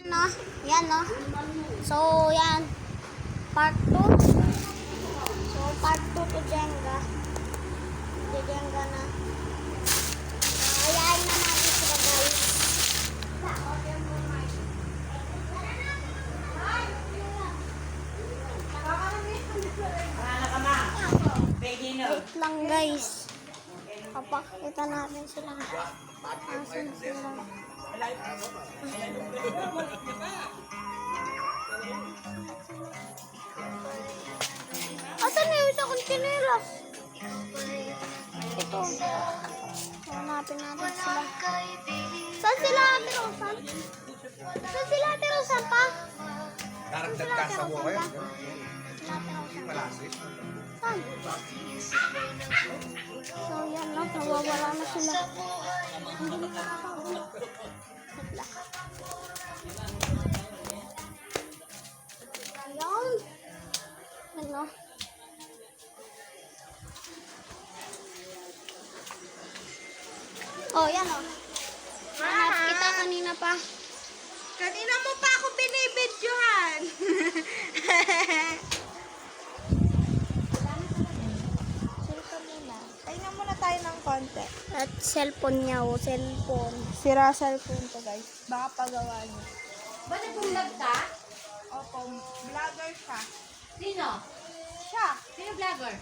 No, yan no. So, yan. Part 2. So, part 2 to Jenga. Jenga na. Ayayin na natin sila guys. Wait lang guys. Papakita natin sila. Asan sila? Asan na yung isa kong chinelas? Ito. Hanapin natin sila. Saan sila Ate Rosan? Saan sila Ate Rosan pa? Daragdag ka sa buhay. Saan? So yan no, nawawala na sila. Hindi na nakakaulit. Ayan. Ano? Oh, yan o. Hanap kita kanina pa. Kanina mo pa ako binibidyohan. Cellphone nila. Tingnan muna tayo ng konti. At cellphone niya o cellphone. Sira cellphone to guys. Baka pagawa niyo. Ba nag-vlog ka? Opo, vlogger siya. Sino? Siya. Sino vlogger?